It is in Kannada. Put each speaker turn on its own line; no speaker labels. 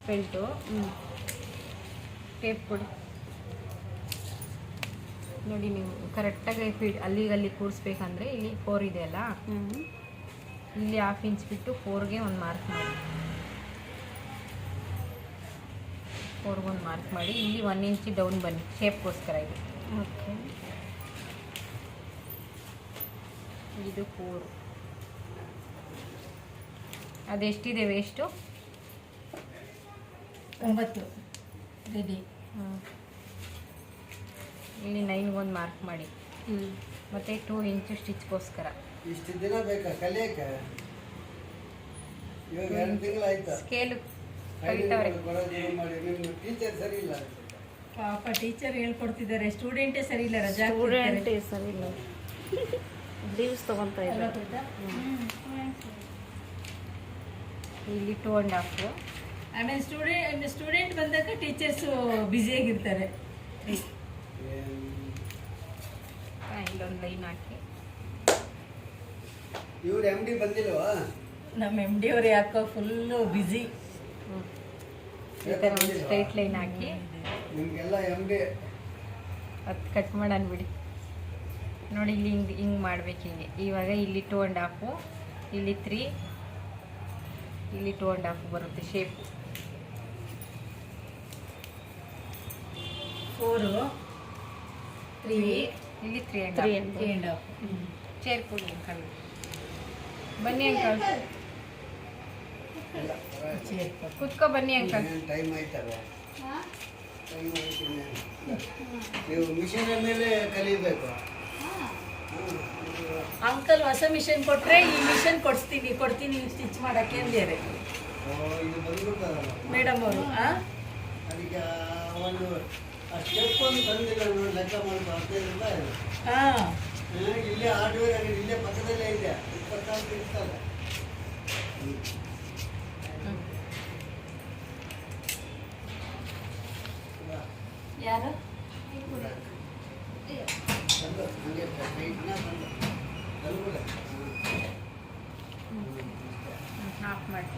ಬೆಲ್ಟು ಟೇಪ್ ಕೊಡಿ ನೋಡಿ. ನೀವು ಕರೆಕ್ಟಾಗಿ ಫೀಡ್ ಅಲ್ಲಿಗಲ್ಲಿ ಕೂರಿಸ್ಬೇಕಂದ್ರೆ ಇಲ್ಲಿ 4 ಇದೆ ಅಲ್ಲ, ಇಲ್ಲಿ 1/2 ಇಂಚ್ ಬಿಟ್ಟು 4ಗೆ ಒಂದು ಮಾರ್ಕ್ ಮಾಡಿ, 4ಗೆ ಒಂದು ಮಾರ್ಕ್ ಮಾಡಿ. ಇಲ್ಲಿ 1 ಇಂಚ್ ಡೌನ್ ಬನ್ನಿ ಶೇಪ್ಗೋಸ್ಕರ ಇದು.
ಓಕೆ,
ಇದು 4. ಅದೆಷ್ಟಿದೆ ವೇಸ್ಟು?
9 ರೆಡಿ.
ಇಲ್ಲಿ 9ಗೆ ಒಂದು ಮಾರ್ಕ್ ಮಾಡಿ. ಮತ್ತು 2 ಇಂಚು ಸ್ಟಿಚ್ಗೋಸ್ಕರ.
ಇಷ್ಟು ದಿನ ಬೇಕಾ ಕಲಿಯಕ್ಕೆ? ಇವಾಗ 2 ತಿಂಗಳು ಆಯ್ತಾ
ಸ್ಕೇಲು ಕಲಿತವ್ರೆ.
ಟೀಚರ್ ಸರಿ ಇಲ್ಲ.
ಪಾಪ ಟೀಚರ್ ಹೇಳ್ಕೊಡ್ತಿದ್ದಾರೆ, ಸ್ಟೂಡೆಂಟೇ ಸರಿ ಇಲ್ಲ, ರಜಾ
ಸ್ಟೂಡೆಂಟೇ ಸರಿ ಇಲ್ಲ, ಲೀವ್ಸ್ ತೊಗೊತಾ ಇದ್ದಾರೆ.
ಇಲ್ಲಿ 2.5.
ಆಮೇಲೆ ಸ್ಟೂಡೆಂಟ್ ಬಂದಾಗ ಟೀಚರ್ಸು ಬ್ಯುಸಿಯಾಗಿರ್ತಾರೆ.
ಇಲ್ಲೊಂದು ಲೈನ್ ಹಾಕಿ.
ಇವ್ರು MD ಬಂದಿಲ್ವಾ?
ನಮ್ಮ MD ಅವ್ರು ಯಾಕೋ ಫುಲ್ಲು ಬ್ಯುಸಿ.
ಈ ಥರ ಒಂದು ಸ್ಟ್ರೈಟ್ ಲೈನ್ ಹಾಕಿ
ನಿಮಗೆಲ್ಲ MD
ಅದು ಕಟ್ ಮಾಡೋಣ ಬಿಡಿ. ನೋಡಿ ಇಲ್ಲಿ ಹಿಂಗೆ ಮಾಡ್ಬೇಕು. ಹಿಂಗೆ ಇವಾಗ ಇಲ್ಲಿ 2.5, ಇಲ್ಲಿ 3, ಇಲ್ಲಿ 2.5 ಬರುತ್ತೆ ಶೇಪ್.
4, 3,
ಇಲ್ಲಿ 3.5. ಚೇರ್ ಕೊಡಿ ಅಂಕಲ್. ಬನ್ನಿ ಅಂಕಲ್, ಕುತ್ಕೋ ಬನ್ನಿ ಅಂಕಲ್.
ಟೈಮ್ ಆಯ್ತಲ್ಲ, ಟೈಮ್ ಆಯ್ತು. ನೀವು ಮಿಷಿನ್ ಮೇಲೆ ಕಲಿಬೇಕು.
ಅಂಕಲ್ ಹೊಸ ಮಿಷನ್ ಕೊಟ್ರೆ ಈ ಮಿಷನ್ ಕೊಡ್ತೀನಿ ಸ್ಟಿಚ್ ಮಾಡಕ್ಕೆ ಅಂದಿದ್ದಾರೆ
ಇದು ಬಂದ್ಬಿಡ್ತಾರಲ್ಲ
ಮೇಡಮ್ ಅವರು.
ಅದಕ್ಕೆ ಒಂದು ಸ್ಟೆಪ್ ಒಂದು ತಂದಿಲ್ಲ ನೋಡಿ, ಲೆಕ್ಕ ಮಾಡಿ 15 ರೂಪಾಯಿ.
ಹಾಂ,
ಇಲ್ಲೇ ಹಾರ್ಡ್ವೇರ್ ಅಂಗಡಿ ಇಲ್ಲೇ ಪಕ್ಕದಲ್ಲೇ ಇದೆ, 24 ಇರ್ತಲ್ಲ.
ಯಾರು
ತಂದು ಹಂಗೆ ಸ್ಟ್ರೈಟ್ನ ತಂದು ತಂದ್ಬಿಡ.
ಆಫ್ ಮಾಡಿ.